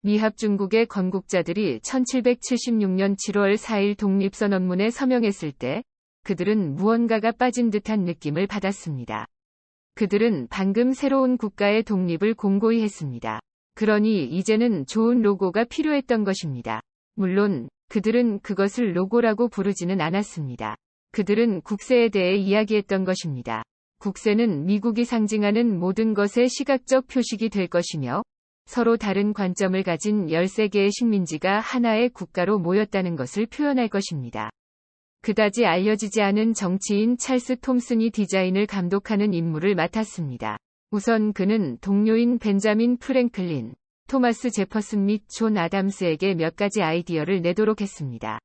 미합중국의 건국자들이 1776년 7월 4일 독립선언문에 서명했을 때 그들은 무언가가 빠진 듯한 느낌을 받았습니다. 그들은 방금 새로운 국가의 독립을 공고히 했습니다. 그러니 이제는 좋은 로고가 필요했던 것입니다. 물론 그들은 그것을 로고라고 부르지는 않았습니다. 그들은 국세에 대해 이야기했던 것입니다. 국세는 미국이 상징하는 모든 것의 시각적 표식이 될 것이며 서로 다른 관점을 가진 13개의 식민지가 하나의 국가로 모였다는 것을 표현할 것입니다. 그다지 알려지지 않은 정치인 찰스 톰슨이 디자인을 감독하는 임무를 맡았습니다. 우선 그는 동료인 벤자민 프랭클린, 토마스 제퍼슨 및 존 아담스에게 몇 가지 아이디어를 내도록 했습니다.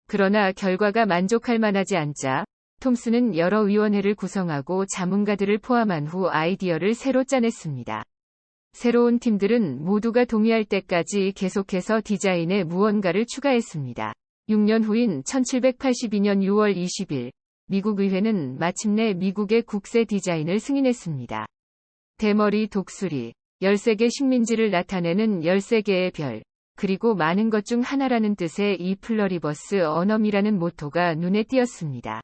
그러나 결과가 만족할 만하지 않자 톰슨은 여러 위원회를 구성하고 자문가들을 포함한 후 아이디어를 새로 짜냈습니다. 새로운 팀들은 모두가 동의할 때까지 계속해서 디자인에 무언가를 추가했습니다. 6년 후인 1782년 6월 20일, 미국 의회는 마침내 미국의 국세 디자인을 승인했습니다. 대머리 독수리, 13개 식민지를 나타내는 13개의 별, 그리고 많은 것 중 하나라는 뜻의 이 플러리버스 언엄이라는 모토가 눈에 띄었습니다.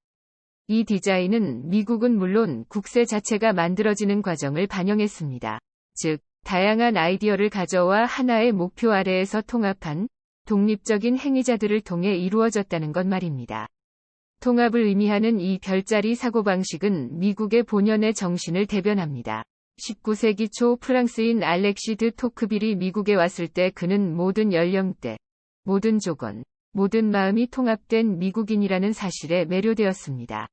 이 디자인은 미국은 물론 국세 자체가 만들어지는 과정을 반영했습니다. 즉, 다양한 아이디어를 가져와 하나의 목표 아래에서 통합한 독립적인 행위자들을 통해 이루어졌다는 것 말입니다. 통합을 의미하는 이 별자리 사고방식은 미국의 본연의 정신을 대변합니다. 19세기 초 프랑스인 알렉시 드 토크빌이 미국에 왔을 때 그는 모든 연령대, 모든 조건, 모든 마음이 통합된 미국인이라는 사실에 매료되었습니다.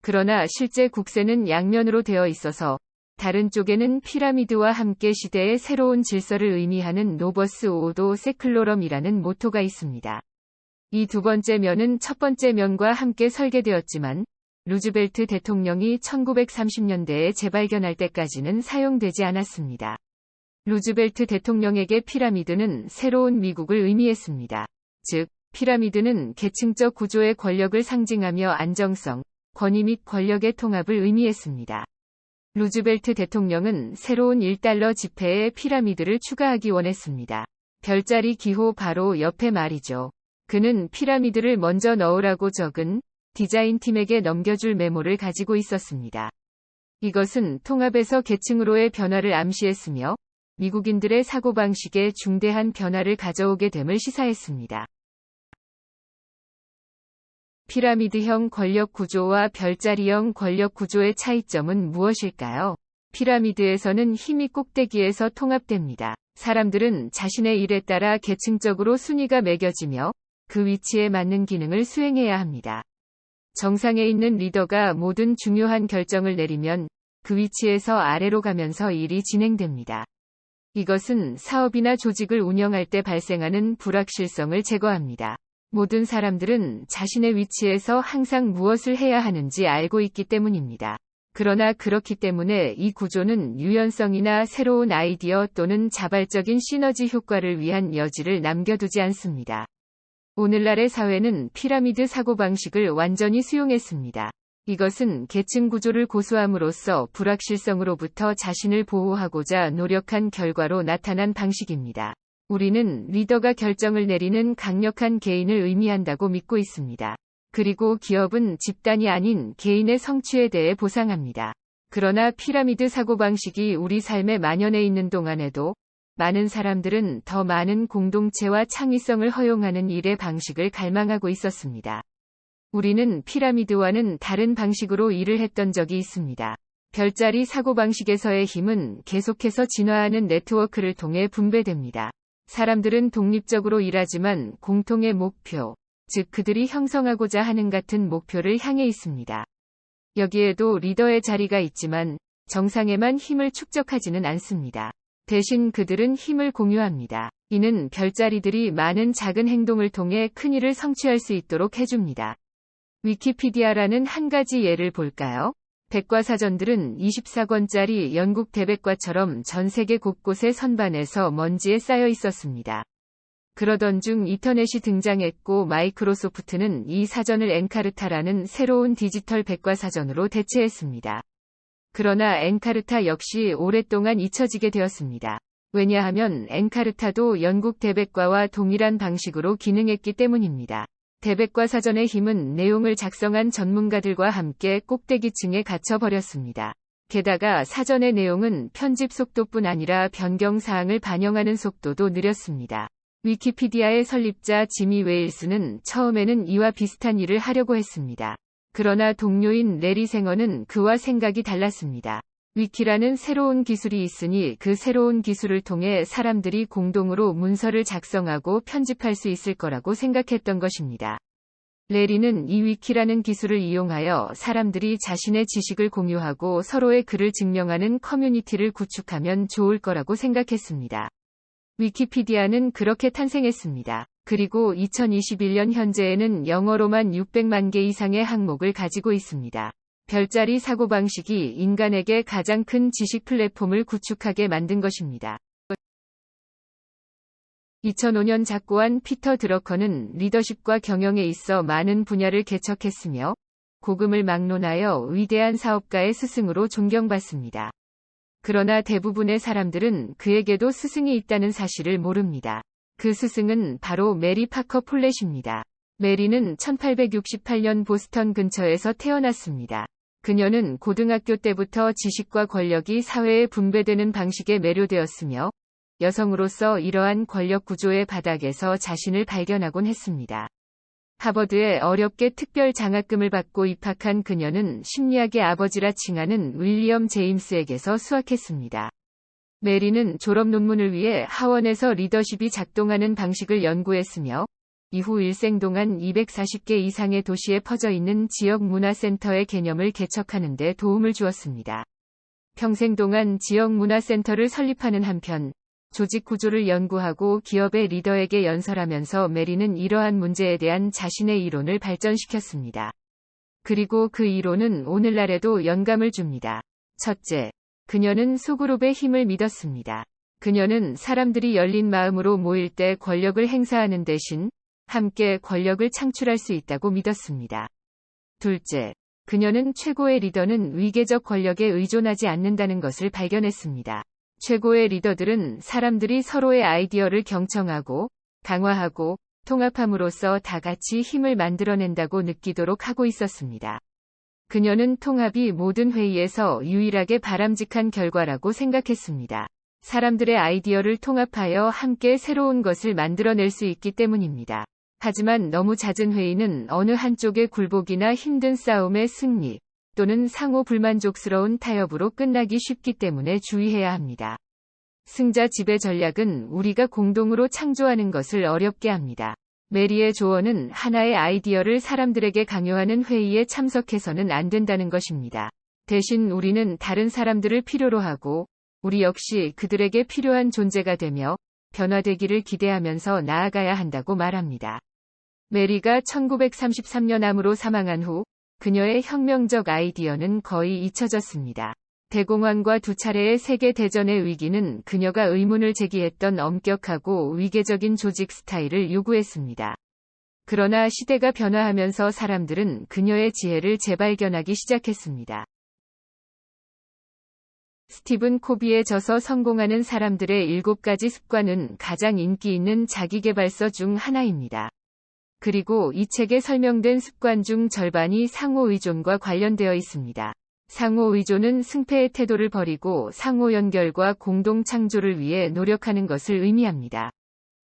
그러나 실제 국세는 양면으로 되어 있어서 다른 쪽에는 피라미드와 함께 시대의 새로운 질서를 의미하는 노버스 오도 세클로럼이라는 모토가 있습니다. 이 두 번째 면은 첫 번째 면과 함께 설계되었지만 루즈벨트 대통령이 1930년대에 재발견할 때까지는 사용되지 않았습니다. 루즈벨트 대통령에게 피라미드는 새로운 미국을 의미했습니다. 즉, 피라미드는 계층적 구조의 권력을 상징하며 안정성, 권위 및 권력의 통합을 의미했습니다. 루즈벨트 대통령은 새로운 $1 지폐에 피라미드를 추가하기 원했습니다. 별자리 기호 바로 옆에 말이죠. 그는 피라미드를 먼저 넣으라고 적은 디자인팀에게 넘겨줄 메모를 가지고 있었습니다. 이것은 통합에서 계층으로의 변화를 암시했으며 미국인들의 사고방식에 중대한 변화를 가져오게 됨을 시사했습니다. 피라미드형 권력 구조와 별자리형 권력 구조의 차이점은 무엇일까요? 피라미드에서는 힘이 꼭대기에서 통합됩니다. 사람들은 자신의 일에 따라 계층적으로 순위가 매겨지며 그 위치에 맞는 기능을 수행해야 합니다. 정상에 있는 리더가 모든 중요한 결정을 내리면 그 위치에서 아래로 가면서 일이 진행됩니다. 이것은 사업이나 조직을 운영할 때 발생하는 불확실성을 제거합니다. 모든 사람들은 자신의 위치에서 항상 무엇을 해야 하는지 알고 있기 때문입니다. 그러나 그렇기 때문에 이 구조는 유연성이나 새로운 아이디어 또는 자발적인 시너지 효과를 위한 여지를 남겨두지 않습니다. 오늘날의 사회는 피라미드 사고방식을 완전히 수용했습니다. 이것은 계층 구조를 고수함으로써 불확실성으로부터 자신을 보호하고자 노력한 결과로 나타난 방식입니다. 우리는 리더가 결정을 내리는 강력한 개인을 의미한다고 믿고 있습니다. 그리고 기업은 집단이 아닌 개인의 성취에 대해 보상합니다. 그러나 피라미드 사고방식이 우리 삶에 만연해 있는 동안에도 많은 사람들은 더 많은 공동체와 창의성을 허용하는 일의 방식을 갈망하고 있었습니다. 우리는 피라미드와는 다른 방식으로 일을 했던 적이 있습니다. 별자리 사고방식에서의 힘은 계속해서 진화하는 네트워크를 통해 분배됩니다. 사람들은 독립적으로 일하지만 공통의 목표, 즉 그들이 형성하고자 하는 같은 목표를 향해 있습니다. 여기에도 리더의 자리가 있지만 정상에만 힘을 축적하지는 않습니다. 대신 그들은 힘을 공유합니다. 이는 별자리들이 많은 작은 행동을 통해 큰 일을 성취할 수 있도록 해줍니다. 위키피디아라는 한 가지 예를 볼까요? 백과사전들은 24권짜리 영국 대백과처럼 전 세계 곳곳의 선반에서 먼지에 쌓여 있었습니다. 그러던 중 인터넷이 등장했고 마이크로소프트는 이 사전을 엔카르타라는 새로운 디지털 백과사전으로 대체했습니다. 그러나 엔카르타 역시 오랫동안 잊혀지게 되었습니다. 왜냐하면 엔카르타도 영국 대백과와 동일한 방식으로 기능했기 때문입니다. 대백과 사전의 힘은 내용을 작성한 전문가들과 함께 꼭대기층에 갇혀버렸습니다. 게다가 사전의 내용은 편집 속도뿐 아니라 변경사항을 반영하는 속도도 느렸습니다. 위키피디아의 설립자 지미 웨일스는 처음에는 이와 비슷한 일을 하려고 했습니다. 그러나 동료인 레리 생어는 그와 생각이 달랐습니다. 위키라는 새로운 기술이 있으니 그 새로운 기술을 통해 사람들이 공동으로 문서를 작성하고 편집할 수 있을 거라고 생각했던 것입니다. 레리는 이 위키라는 기술을 이용하여 사람들이 자신의 지식을 공유하고 서로의 글을 증명하는 커뮤니티를 구축하면 좋을 거라고 생각했습니다. 위키피디아는 그렇게 탄생했습니다. 그리고 2021년 현재에는 영어로만 600만 개 이상의 항목을 가지고 있습니다. 별자리 사고방식이 인간에게 가장 큰 지식 플랫폼을 구축하게 만든 것입니다. 2005년 작고한 피터 드러커는 리더십과 경영에 있어 많은 분야를 개척했으며 고금을 막론하여 위대한 사업가의 스승으로 존경받습니다. 그러나 대부분의 사람들은 그에게도 스승이 있다는 사실을 모릅니다. 그 스승은 바로 메리 파커 폴렛입니다. 메리는 1868년 보스턴 근처에서 태어났습니다. 그녀는 고등학교 때부터 지식과 권력이 사회에 분배되는 방식에 매료되었으며 여성으로서 이러한 권력 구조의 바닥에서 자신을 발견하곤 했습니다. 하버드에 어렵게 특별 장학금을 받고 입학한 그녀는 심리학의 아버지라 칭하는 윌리엄 제임스에게서 수학했습니다. 메리는 졸업 논문을 위해 하원에서 리더십이 작동하는 방식을 연구했으며 이후 일생 동안 240개 이상의 도시에 퍼져 있는 지역 문화센터의 개념을 개척하는 데 도움을 주었습니다. 평생 동안 지역 문화센터를 설립하는 한편 조직 구조를 연구하고 기업의 리더에게 연설하면서 메리는 이러한 문제에 대한 자신의 이론을 발전시켰습니다. 그리고 그 이론은 오늘날에도 영감을 줍니다. 첫째, 그녀는 소그룹의 힘을 믿었습니다. 그녀는 사람들이 열린 마음으로 모일 때 권력을 행사하는 대신 함께 권력을 창출할 수 있다고 믿었습니다. 둘째, 그녀는 최고의 리더는 위계적 권력에 의존하지 않는다는 것을 발견했습니다. 최고의 리더들은 사람들이 서로의 아이디어를 경청하고 강화하고 통합함으로써 다 같이 힘을 만들어낸다고 느끼도록 하고 있었습니다. 그녀는 통합이 모든 회의에서 유일하게 바람직한 결과라고 생각했습니다. 사람들의 아이디어를 통합하여 함께 새로운 것을 만들어낼 수 있기 때문입니다. 하지만 너무 잦은 회의는 어느 한쪽의 굴복이나 힘든 싸움의 승리 또는 상호 불만족스러운 타협으로 끝나기 쉽기 때문에 주의해야 합니다. 승자 지배 전략은 우리가 공동으로 창조하는 것을 어렵게 합니다. 메리의 조언은 하나의 아이디어를 사람들에게 강요하는 회의에 참석해서는 안 된다는 것입니다. 대신 우리는 다른 사람들을 필요로 하고 우리 역시 그들에게 필요한 존재가 되며 변화되기를 기대하면서 나아가야 한다고 말합니다. 메리가 1933년 암으로 사망한 후 그녀의 혁명적 아이디어는 거의 잊혀졌습니다. 대공황과 두 차례의 세계 대전의 위기는 그녀가 의문을 제기했던 엄격하고 위계적인 조직 스타일을 요구했습니다. 그러나 시대가 변화하면서 사람들은 그녀의 지혜를 재발견하기 시작했습니다. 스티븐 코비의 저서 성공하는 사람들의 7가지 습관은 가장 인기 있는 자기계발서 중 하나입니다. 그리고 이 책에 설명된 습관 중 절반이 상호의존과 관련되어 있습니다. 상호의존은 승패의 태도를 버리고 상호 연결과 공동 창조를 위해 노력하는 것을 의미합니다.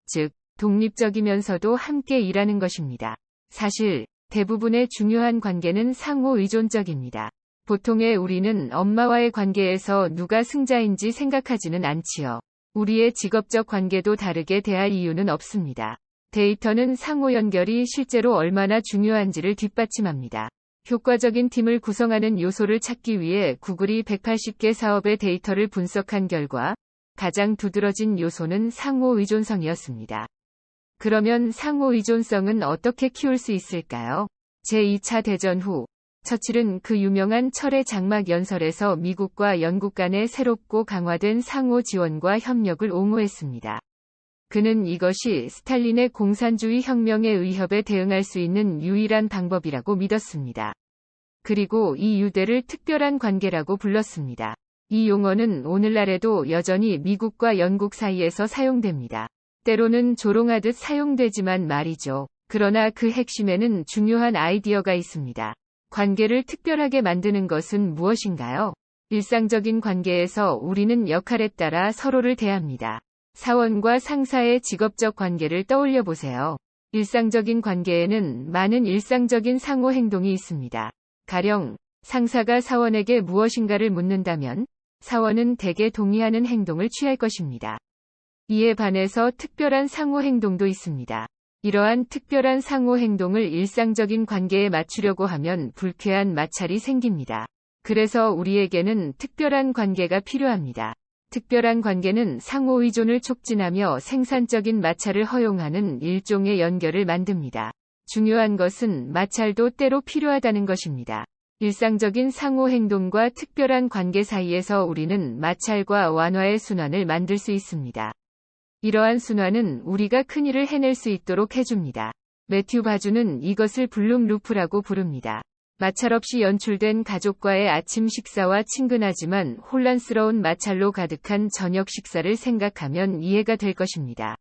즉, 독립적이면서도 함께 일하는 것입니다. 사실, 대부분의 중요한 관계는 상호의존적입니다. 보통의 우리는 엄마와의 관계에서 누가 승자인지 생각하지는 않지요. 우리의 직업적 관계도 다르게 대할 이유는 없습니다. 데이터는 상호 연결이 실제로 얼마나 중요한지를 뒷받침합니다. 효과적인 팀을 구성하는 요소를 찾기 위해 구글이 180개 사업의 데이터를 분석한 결과 가장 두드러진 요소는 상호 의존성이었습니다. 그러면 상호 의존성은 어떻게 키울 수 있을까요? 제2차 대전 후 처칠은 그 유명한 철의 장막 연설에서 미국과 영국 간의 새롭고 강화된 상호 지원과 협력을 옹호했습니다. 그는 이것이 스탈린의 공산주의 혁명의 위협에 대응할 수 있는 유일한 방법이라고 믿었습니다. 그리고 이 유대를 특별한 관계라고 불렀습니다. 이 용어는 오늘날에도 여전히 미국과 영국 사이에서 사용됩니다. 때로는 조롱하듯 사용되지만 말이죠. 그러나 그 핵심에는 중요한 아이디어가 있습니다. 관계를 특별하게 만드는 것은 무엇인가요? 일상적인 관계에서 우리는 역할에 따라 서로를 대합니다. 사원과 상사의 직업적 관계를 떠올려 보세요. 일상적인 관계에는 많은 일상적인 상호 행동이 있습니다. 가령, 상사가 사원에게 무엇인가를 묻는다면, 사원은 대개 동의하는 행동을 취할 것입니다. 이에 반해서 특별한 상호 행동도 있습니다. 이러한 특별한 상호 행동을 일상적인 관계에 맞추려고 하면 불쾌한 마찰이 생깁니다. 그래서 우리에게는 특별한 관계가 필요합니다. 특별한 관계는 상호 의존을 촉진하며 생산적인 마찰을 허용하는 일종의 연결을 만듭니다. 중요한 것은 마찰도 때로 필요하다는 것입니다. 일상적인 상호 행동과 특별한 관계 사이에서 우리는 마찰과 완화의 순환을 만들 수 있습니다. 이러한 순환은 우리가 큰일을 해낼 수 있도록 해줍니다. 매튜 바주는 이것을 블룸 루프라고 부릅니다. 마찰 없이 연출된 가족과의 아침 식사와 친근하지만 혼란스러운 마찰로 가득한 저녁 식사를 생각하면 이해가 될 것입니다.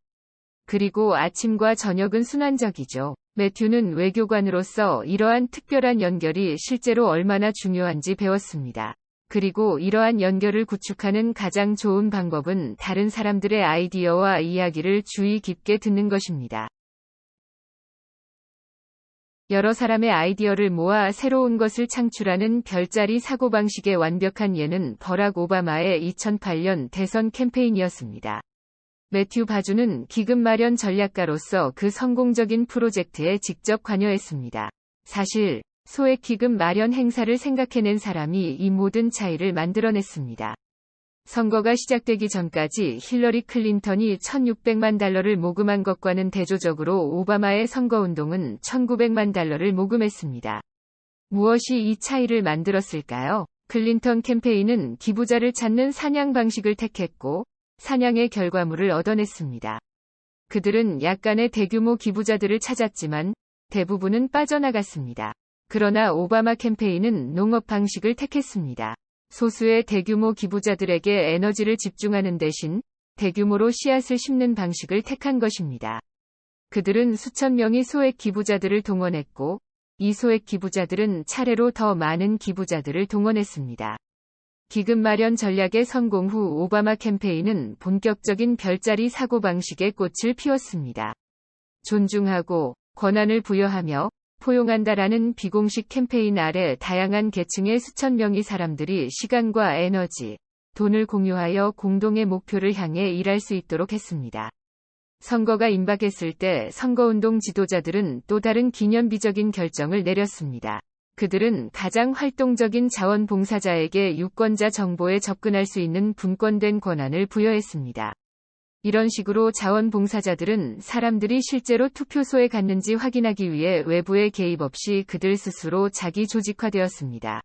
그리고 아침과 저녁은 순환적이죠. 매튜는 외교관으로서 이러한 특별한 연결이 실제로 얼마나 중요한지 배웠습니다. 그리고 이러한 연결을 구축하는 가장 좋은 방법은 다른 사람들의 아이디어와 이야기를 주의 깊게 듣는 것입니다. 여러 사람의 아이디어를 모아 새로운 것을 창출하는 별자리 사고방식의 완벽한 예는 버락 오바마의 2008년 대선 캠페인이었습니다. 매튜 바주는 기금 마련 전략가로서 그 성공적인 프로젝트에 직접 관여했습니다. 사실, 소액 기금 마련 행사를 생각해낸 사람이 이 모든 차이를 만들어냈습니다. 선거가 시작되기 전까지 힐러리 클린턴이 $1,600만 모금한 것과는 대조적으로 오바마의 선거운동은 $1,900만 모금했습니다. 무엇이 이 차이를 만들었을까요? 클린턴 캠페인은 기부자를 찾는 사냥 방식을 택했고, 사냥의 결과물을 얻어냈습니다. 그들은 약간의 대규모 기부자들을 찾았지만, 대부분은 빠져나갔습니다. 그러나 오바마 캠페인은 농업 방식을 택했습니다. 소수의 대규모 기부자들에게 에너지를 집중하는 대신 대규모로 씨앗을 심는 방식을 택한 것입니다. 그들은 수천 명의 소액 기부자들을 동원했고, 이 소액 기부자들은 차례로 더 많은 기부자들을 동원했습니다. 기금 마련 전략의 성공 후 오바마 캠페인은 본격적인 별자리 사고방식의 꽃을 피웠습니다. 존중하고 권한을 부여하며 포용한다라는 비공식 캠페인 아래 다양한 계층의 수천 명의 사람들이 시간과 에너지, 돈을 공유하여 공동의 목표를 향해 일할 수 있도록 했습니다. 선거가 임박했을 때 선거운동 지도자들은 또 다른 기념비적인 결정을 내렸습니다. 그들은 가장 활동적인 자원봉사자에게 유권자 정보에 접근할 수 있는 분권된 권한을 부여했습니다. 이런 식으로 자원봉사자들은 사람들이 실제로 투표소에 갔는지 확인하기 위해 외부의 개입 없이 그들 스스로 자기 조직화되었습니다.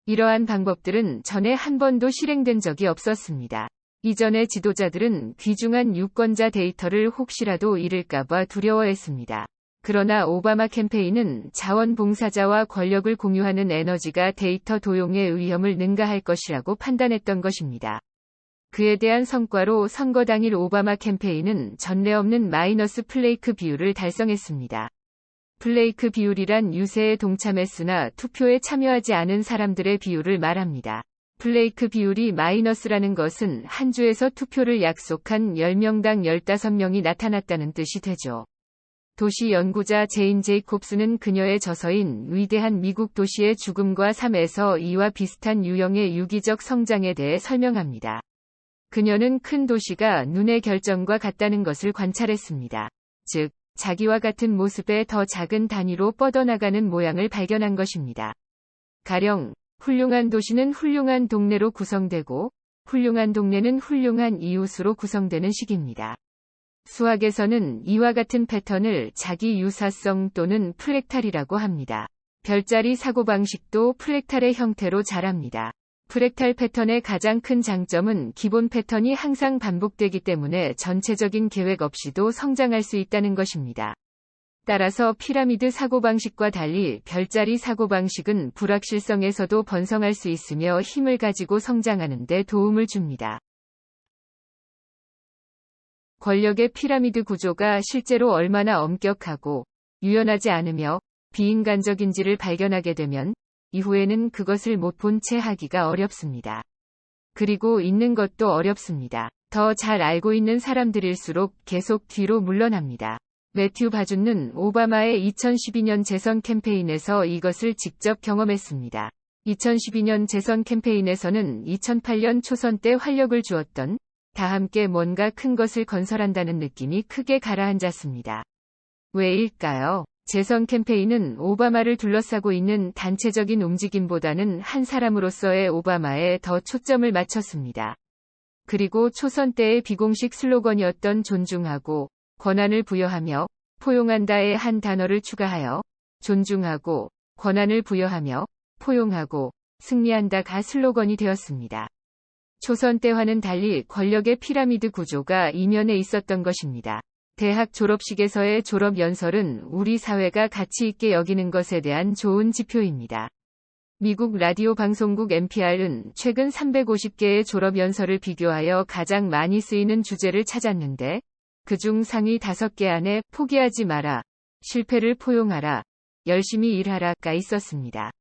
이러한 방법들은 전에 한 번도 실행된 적이 없었습니다. 이전의 지도자들은 귀중한 유권자 데이터를 혹시라도 잃을까봐 두려워했습니다. 그러나 오바마 캠페인은 자원봉사자와 권력을 공유하는 에너지가 데이터 도용의 위험을 능가할 것이라고 판단했던 것입니다. 그에 대한 성과로 선거 당일 오바마 캠페인은 전례 없는 마이너스 플레이크 비율을 달성했습니다. 플레이크 비율이란 유세에 동참했으나 투표에 참여하지 않은 사람들의 비율을 말합니다. 플레이크 비율이 마이너스라는 것은 한 주에서 투표를 약속한 10명당 15명이 나타났다는 뜻이 되죠. 도시 연구자 제인 제이콥스는 그녀의 저서인 위대한 미국 도시의 죽음과 삶에서 이와 비슷한 유형의 유기적 성장에 대해 설명합니다. 그녀는 큰 도시가 눈의 결정과 같다는 것을 관찰했습니다. 즉, 자기와 같은 모습의 더 작은 단위로 뻗어나가는 모양을 발견한 것입니다. 가령, 훌륭한 도시는 훌륭한 동네로 구성되고, 훌륭한 동네는 훌륭한 이웃으로 구성되는 식입니다. 수학에서는 이와 같은 패턴을 자기 유사성 또는 프랙탈이라고 합니다. 별자리 사고방식도 프랙탈의 형태로 자랍니다. 프랙탈 패턴의 가장 큰 장점은 기본 패턴이 항상 반복되기 때문에 전체적인 계획 없이도 성장할 수 있다는 것입니다. 따라서 피라미드 사고방식과 달리 별자리 사고방식은 불확실성에서도 번성할 수 있으며 힘을 가지고 성장하는 데 도움을 줍니다. 권력의 피라미드 구조가 실제로 얼마나 엄격하고 유연하지 않으며 비인간적인지를 발견하게 되면 이후에는 그것을 못 본 채 하기가 어렵습니다. 그리고 있는 것도 어렵습니다. 더 잘 알고 있는 사람들일수록 계속 뒤로 물러납니다. 매튜 바준는 오바마의 2012년 재선 캠페인에서 이것을 직접 경험했습니다. 2012년 재선 캠페인에서는 2008년 초선 때 활력을 주었던 다 함께 뭔가 큰 것을 건설한다는 느낌이 크게 가라앉았습니다. 왜일까요? 재선 캠페인은 오바마를 둘러싸고 있는 단체적인 움직임보다는 한 사람으로서의 오바마에 더 초점을 맞췄습니다. 그리고 초선 때의 비공식 슬로건이었던 존중하고 권한을 부여하며 포용한다의 한 단어를 추가하여 존중하고 권한을 부여하며 포용하고 승리한다가 슬로건이 되었습니다. 초선 때와는 달리 권력의 피라미드 구조가 이면에 있었던 것입니다. 대학 졸업식에서의 졸업 연설은 우리 사회가 가치 있게 여기는 것에 대한 좋은 지표입니다. 미국 라디오 방송국 NPR은 최근 350개의 졸업 연설을 비교하여 가장 많이 쓰이는 주제를 찾았는데 그중 상위 5개 안에 포기하지 마라, 실패를 포용하라, 열심히 일하라가 있었습니다.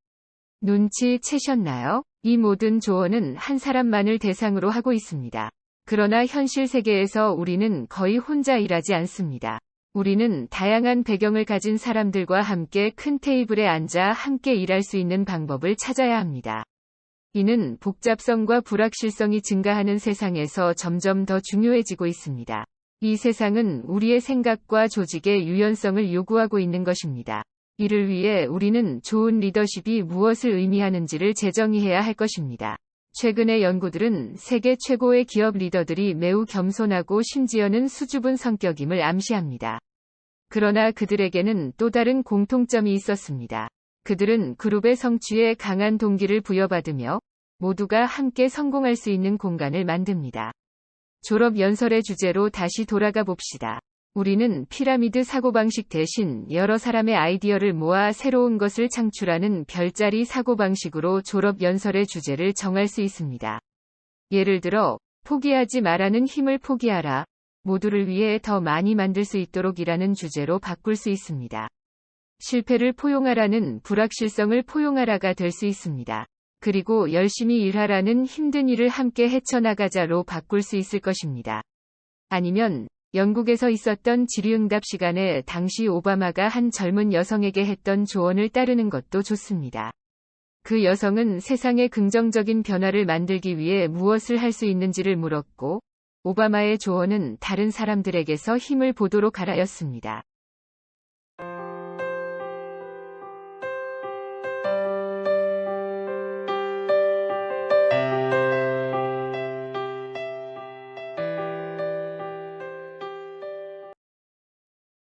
눈치채셨나요? 이 모든 조언은 한 사람만을 대상으로 하고 있습니다. 그러나 현실 세계에서 우리는 거의 혼자 일하지 않습니다. 우리는 다양한 배경을 가진 사람들과 함께 큰 테이블에 앉아 함께 일할 수 있는 방법을 찾아야 합니다. 이는 복잡성과 불확실성이 증가하는 세상에서 점점 더 중요해지고 있습니다. 이 세상은 우리의 생각과 조직의 유연성을 요구하고 있는 것입니다. 이를 위해 우리는 좋은 리더십이 무엇을 의미하는지를 재정의해야 할 것입니다. 최근의 연구들은 세계 최고의 기업 리더들이 매우 겸손하고 심지어는 수줍은 성격임을 암시합니다. 그러나 그들에게는 또 다른 공통점이 있었습니다. 그들은 그룹의 성취에 강한 동기를 부여받으며 모두가 함께 성공할 수 있는 공간을 만듭니다. 졸업 연설의 주제로 다시 돌아가 봅시다. 우리는 피라미드 사고방식 대신 여러 사람의 아이디어를 모아 새로운 것을 창출하는 별자리 사고방식으로 졸업 연설의 주제를 정할 수 있습니다. 예를 들어, 포기하지 말라는 힘을 포기하라, 모두를 위해 더 많이 만들 수 있도록 이라는 주제로 바꿀 수 있습니다. 실패를 포용하라는 불확실성을 포용하라가 될 수 있습니다. 그리고 열심히 일하라는 힘든 일을 함께 헤쳐나가자로 바꿀 수 있을 것입니다. 아니면 영국에서 있었던 질의응답 시간에 당시 오바마가 한 젊은 여성에게 했던 조언을 따르는 것도 좋습니다. 그 여성은 세상에 긍정적인 변화를 만들기 위해 무엇을 할 수 있는지를 물었고, 오바마의 조언은 다른 사람들에게서 힘을 보도록 하라였습니다.